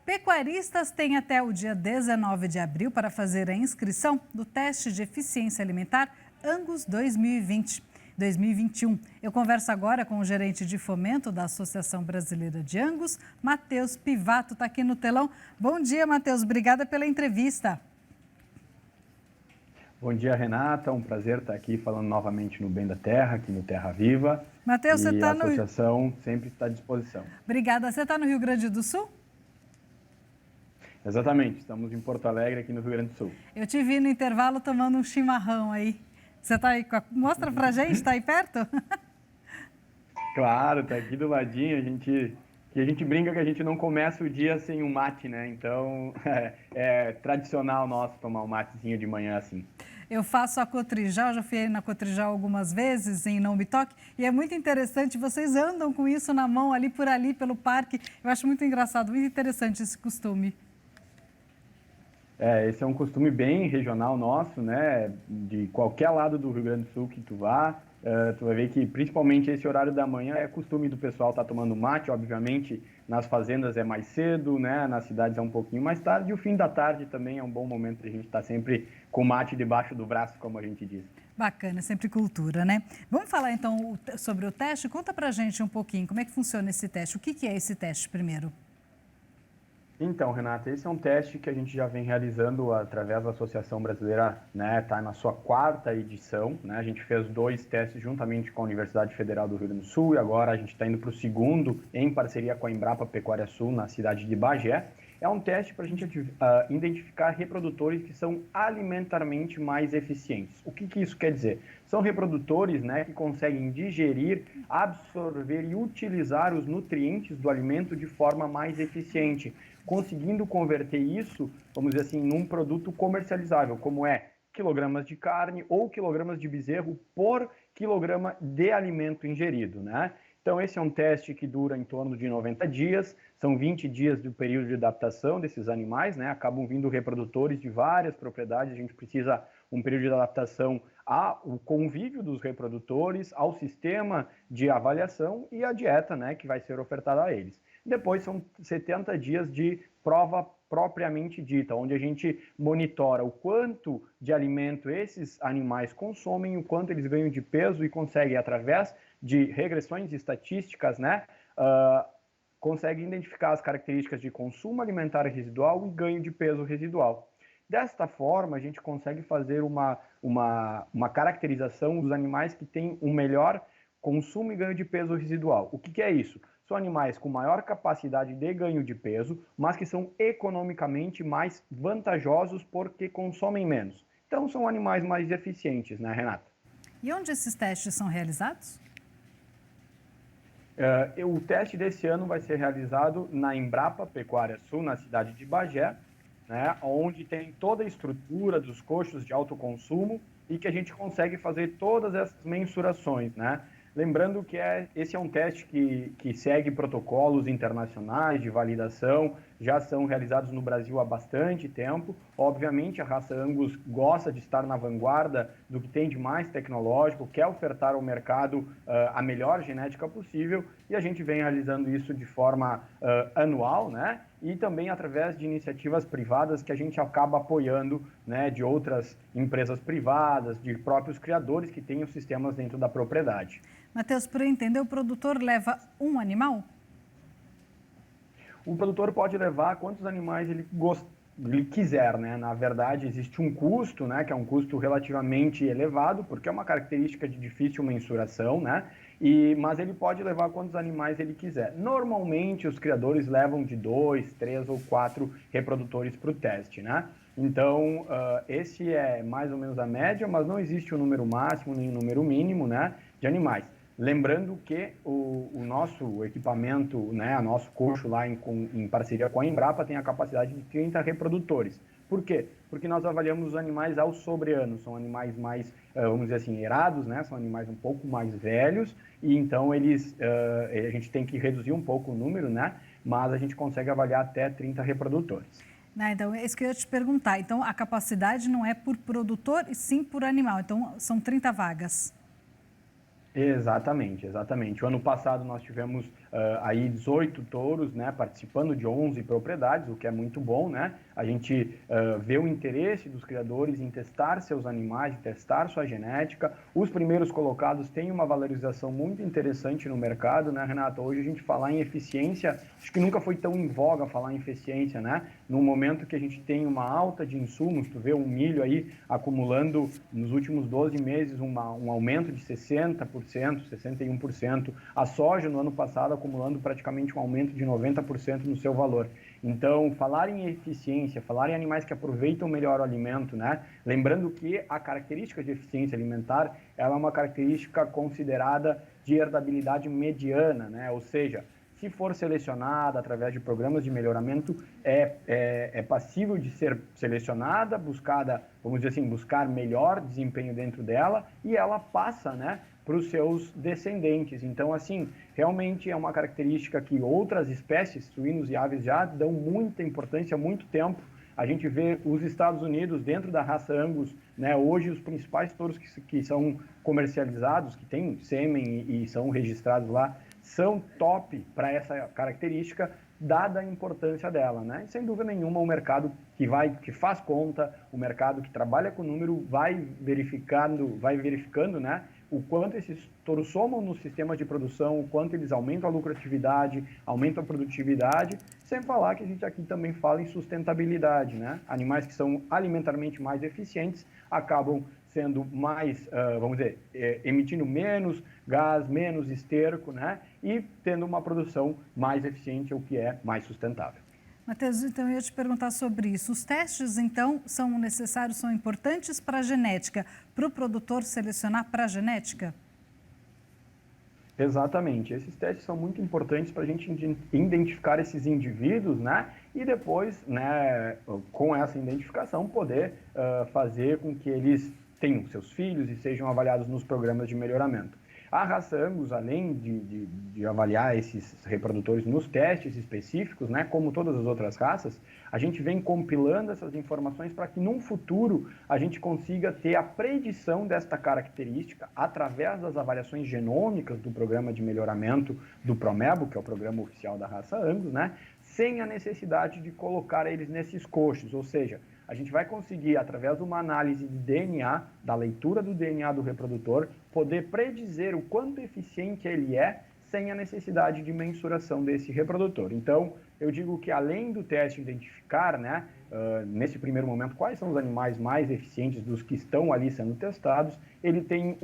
Pecuaristas têm até o dia 19 de abril para fazer a inscrição do teste de eficiência alimentar Angus 2021. Eu converso agora com o gerente de fomento da Associação Brasileira de Angus, Matheus Pivato, está aqui no telão. Bom dia, Matheus. Obrigada pela entrevista. Bom dia, Renata. Um prazer estar aqui falando novamente no Bem da Terra, aqui no Terra Viva. Matheus, você está a associação sempre está à disposição. Obrigada. Você está no Rio Grande do Sul? Exatamente. Estamos em Porto Alegre, aqui no Rio Grande do Sul. Eu te vi no intervalo tomando um chimarrão aí. Você está aí? Mostra pra gente, está aí perto? Claro, está aqui do ladinho. A gente brinca que a gente não começa o dia sem um mate, né? Então, é tradicional nosso tomar um matezinho de manhã assim. Eu faço a Cotrijal, já fui na Cotrijal algumas vezes, em Não Me Toque, e é muito interessante, vocês andam com isso na mão, ali, pelo parque. Eu acho muito engraçado, muito interessante esse costume. Esse é um costume bem regional nosso, né? De qualquer lado do Rio Grande do Sul que tu vá, tu vai ver que principalmente esse horário da manhã é costume do pessoal estar tomando mate. Obviamente nas fazendas é mais cedo, né? Nas cidades é um pouquinho mais tarde, e o fim da tarde também é um bom momento para a gente estar sempre com mate debaixo do braço, como a gente diz. Bacana, sempre cultura, né? Vamos falar então sobre o teste? Conta pra gente um pouquinho como é que funciona esse teste. O que é esse teste primeiro? Então, Renata, esse é um teste que a gente já vem realizando através da Associação Brasileira, né? Está na sua 4ª edição, né? A gente fez 2 testes juntamente com a Universidade Federal do Rio Grande do Sul e agora a gente está indo para o 2º em parceria com a Embrapa Pecuária Sul, na cidade de Bagé. É um teste para a gente identificar reprodutores que são alimentarmente mais eficientes. O que isso quer dizer? São reprodutores, né, que conseguem digerir, absorver e utilizar os nutrientes do alimento de forma mais eficiente, conseguindo converter isso, vamos dizer assim, num produto comercializável, como é quilogramas de carne ou quilogramas de bezerro por quilograma de alimento ingerido, né? Então, esse é um teste que dura em torno de 90 dias, são 20 dias do período de adaptação desses animais, né? Acabam vindo reprodutores de várias propriedades, a gente precisa um período de adaptação ao convívio dos reprodutores, ao sistema de avaliação e à dieta, né, que vai ser ofertada a eles. Depois são 70 dias de prova propriamente dita, onde a gente monitora o quanto de alimento esses animais consomem, o quanto eles ganham de peso e conseguem, através de regressões estatísticas, né, conseguem identificar as características de consumo alimentar residual e ganho de peso residual. Desta forma, a gente consegue fazer uma caracterização dos animais que têm um melhor consumo e ganho de peso residual. O que é isso? São animais com maior capacidade de ganho de peso, mas que são economicamente mais vantajosos porque consomem menos. Então, são animais mais eficientes, né, Renata? E onde esses testes são realizados? O teste desse ano vai ser realizado na Embrapa Pecuária Sul, na cidade de Bagé, né, onde tem toda a estrutura dos coxos de alto consumo e que a gente consegue fazer todas essas mensurações, né? Lembrando que esse é um teste que segue protocolos internacionais de validação, já são realizados no Brasil há bastante tempo. Obviamente, a raça Angus gosta de estar na vanguarda do que tem de mais tecnológico, quer ofertar ao mercado a melhor genética possível, e a gente vem realizando isso de forma anual, né? E também através de iniciativas privadas que a gente acaba apoiando, né, de outras empresas privadas, de próprios criadores que têm os sistemas dentro da propriedade. Matheus, para eu entender, o produtor leva um animal? O produtor pode levar quantos animais ele quiser, né? Na verdade, existe um custo, né, que é um custo relativamente elevado, porque é uma característica de difícil mensuração, né? Mas ele pode levar quantos animais ele quiser. Normalmente, os criadores levam de 2, 3 ou 4 reprodutores para o teste, né? Então, esse é mais ou menos a média, mas não existe um número máximo nem um número mínimo, né, de animais. Lembrando que o nosso equipamento, né, o nosso coxo lá em parceria com a Embrapa tem a capacidade de 30 reprodutores. Por quê? Porque nós avaliamos os animais ao sobre-ano, são animais mais, vamos dizer assim, erados, né? São animais um pouco mais velhos e então a gente tem que reduzir um pouco o número, né? Mas a gente consegue avaliar até 30 reprodutores. Então, é isso que eu ia te perguntar. Então, a capacidade não é por produtor e sim por animal. Então, são 30 vagas. Exatamente, exatamente. O ano passado nós tivemos aí 18 touros, né, participando de 11 propriedades, o que é muito bom, né? A gente vê o interesse dos criadores em testar seus animais, em testar sua genética. Os primeiros colocados têm uma valorização muito interessante no mercado, né, Renata? Hoje a gente falar em eficiência, acho que nunca foi tão em voga falar em eficiência, né? No momento que a gente tem uma alta de insumos, tu vê um milho aí acumulando nos últimos 12 meses um aumento de 60%, 61%. A soja no ano passado acumulando praticamente um aumento de 90% no seu valor. Então, falar em eficiência, falar em animais que aproveitam melhor o alimento, né? Lembrando que a característica de eficiência alimentar, ela é uma característica considerada de herdabilidade mediana, né? Ou seja, se for selecionada através de programas de melhoramento, é passível de ser selecionada, buscada, vamos dizer assim, buscar melhor desempenho dentro dela, e ela passa, né, para os seus descendentes. Então, assim, realmente é uma característica que outras espécies, suínos e aves, já dão muita importância há muito tempo. A gente vê os Estados Unidos dentro da raça Angus, né? Hoje os principais touros que são comercializados, que têm sêmen e são registrados lá, são top para essa característica, dada a importância dela, né? E, sem dúvida nenhuma, o mercado que faz conta, o mercado que trabalha com número, vai verificando, né, o quanto esses touros somam no sistema de produção, o quanto eles aumentam a lucratividade, aumentam a produtividade, sem falar que a gente aqui também fala em sustentabilidade, né? Animais que são alimentarmente mais eficientes acabam sendo mais, vamos dizer, emitindo menos gás, menos esterco, né? E tendo uma produção mais eficiente, o que é mais sustentável. Matheus, então eu ia te perguntar sobre isso. Os testes, então, são necessários, são importantes para a genética, para o produtor selecionar para a genética? Exatamente. Esses testes são muito importantes para a gente identificar esses indivíduos, né? E depois, né, com essa identificação, poder fazer com que eles tenham seus filhos e sejam avaliados nos programas de melhoramento. A raça Angus, além de avaliar esses reprodutores nos testes específicos, né, como todas as outras raças, a gente vem compilando essas informações para que, num futuro, a gente consiga ter a predição desta característica através das avaliações genômicas do programa de melhoramento do Promebo, que é o programa oficial da raça Angus, né, sem a necessidade de colocar eles nesses coxos, ou seja, a gente vai conseguir, através de uma análise de DNA, da leitura do DNA do reprodutor, poder predizer o quanto eficiente ele é sem a necessidade de mensuração desse reprodutor. Então, eu digo que além do teste identificar, né, nesse primeiro momento, quais são os animais mais eficientes dos que estão ali sendo testados, ele tem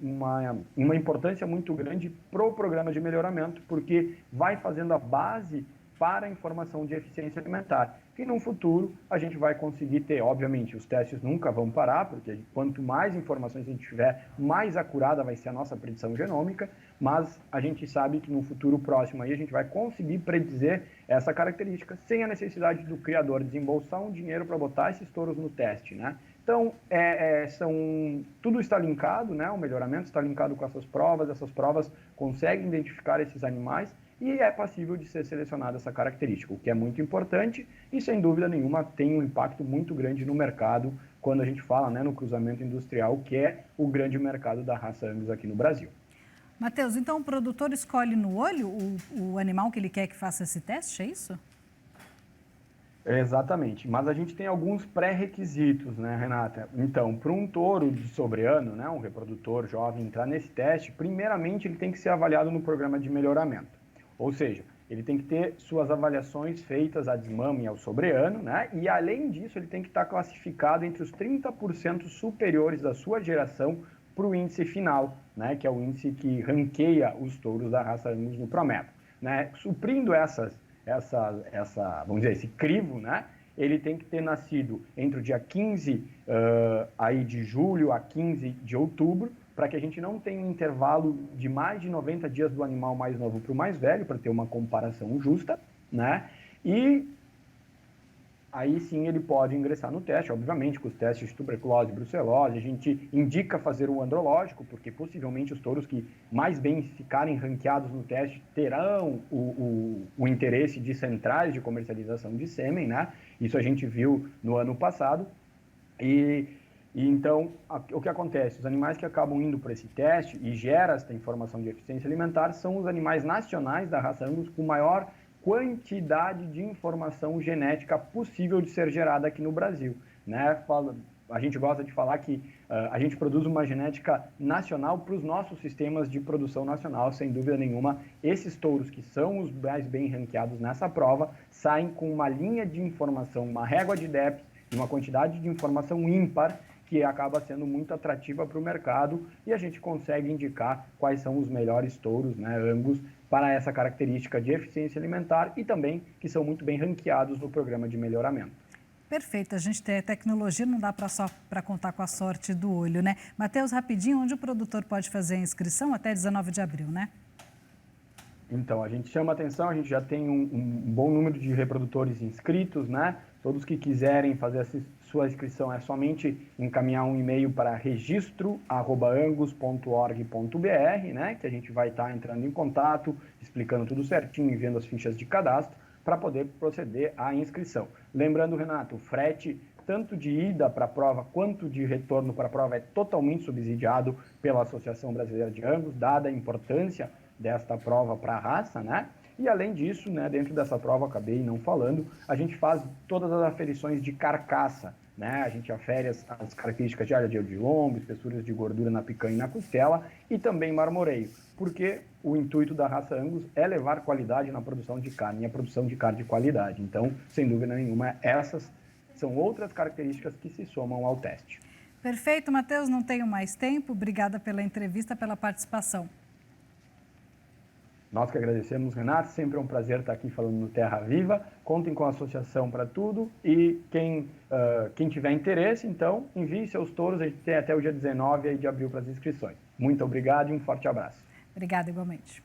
uma importância muito grande para o programa de melhoramento, porque vai fazendo a base para a informação de eficiência alimentar. E no futuro a gente vai conseguir ter, obviamente, os testes nunca vão parar, porque quanto mais informações a gente tiver, mais acurada vai ser a nossa predição genômica, mas a gente sabe que no futuro próximo aí a gente vai conseguir predizer essa característica sem a necessidade do criador desembolsar um dinheiro para botar esses touros no teste, né? Então, tudo está linkado, né? O melhoramento está linkado com essas provas conseguem identificar esses animais e é passível de ser selecionada essa característica, o que é muito importante e, sem dúvida nenhuma, tem um impacto muito grande no mercado quando a gente fala, né, no cruzamento industrial, que é o grande mercado da raça Angus aqui no Brasil. Matheus, então o produtor escolhe no olho o animal que ele quer que faça esse teste, é isso? Exatamente, mas a gente tem alguns pré-requisitos, né, Renata? Então, para um touro de sobreano, né, um reprodutor jovem entrar nesse teste, primeiramente ele tem que ser avaliado no programa de melhoramento. Ou seja, ele tem que ter suas avaliações feitas a desmame e ao sobreano, né? E além disso, ele tem que estar classificado entre os 30% superiores da sua geração para o índice final, né? Que é o índice que ranqueia os touros da raça Angus no Promebo, né? Suprindo vamos dizer, esse crivo, né? Ele tem que ter nascido entre o dia 15 aí de julho a 15 de outubro, para que a gente não tenha um intervalo de mais de 90 dias do animal mais novo para o mais velho, para ter uma comparação justa, né? E aí sim ele pode ingressar no teste, obviamente, com os testes de tuberculose e brucelose. A gente indica fazer o andrológico, porque possivelmente os touros que mais bem ficarem ranqueados no teste terão o interesse de centrais de comercialização de sêmen, né? Isso a gente viu no ano passado. E E então, o que acontece? Os animais que acabam indo para esse teste e gera essa informação de eficiência alimentar são os animais nacionais da raça Angus com maior quantidade de informação genética possível de ser gerada aqui no Brasil, né? A gente gosta de falar que a gente produz uma genética nacional para os nossos sistemas de produção nacional, sem dúvida nenhuma. Esses touros que são os mais bem ranqueados nessa prova saem com uma linha de informação, uma régua de DEPS e uma quantidade de informação ímpar que acaba sendo muito atrativa para o mercado e a gente consegue indicar quais são os melhores touros, né, Angus, para essa característica de eficiência alimentar e também que são muito bem ranqueados no programa de melhoramento. Perfeito, a gente tem tecnologia, não dá só para contar com a sorte do olho, né? Matheus, rapidinho, onde o produtor pode fazer a inscrição? Até 19 de abril, né? Então, a gente chama atenção, a gente já tem um bom número de reprodutores inscritos, né? Todos que quiserem fazer a sua inscrição é somente encaminhar um e-mail para registro@angus.org.br, né? Que a gente vai estar entrando em contato, explicando tudo certinho, enviando as fichas de cadastro para poder proceder à inscrição. Lembrando, Renato, o frete tanto de ida para a prova quanto de retorno para a prova é totalmente subsidiado pela Associação Brasileira de Angus, dada a importância desta prova para a raça, né? E além disso, né, dentro dessa prova, acabei não falando, a gente faz todas as aferições de carcaça, né? A gente afere as características de área de lombo, espessuras de gordura na picanha e na costela e também marmoreio, porque o intuito da raça Angus é levar qualidade na produção de carne e a produção de carne de qualidade. Então, sem dúvida nenhuma, essas são outras características que se somam ao teste. Perfeito, Matheus, não tenho mais tempo. Obrigada pela entrevista, pela participação. Nós que agradecemos, Renato, sempre é um prazer estar aqui falando no Terra Viva. Contem com a associação para tudo e quem tiver interesse, então, envie seus touros, a gente tem até o dia 19 de abril para as inscrições. Muito obrigado e um forte abraço. Obrigada, igualmente.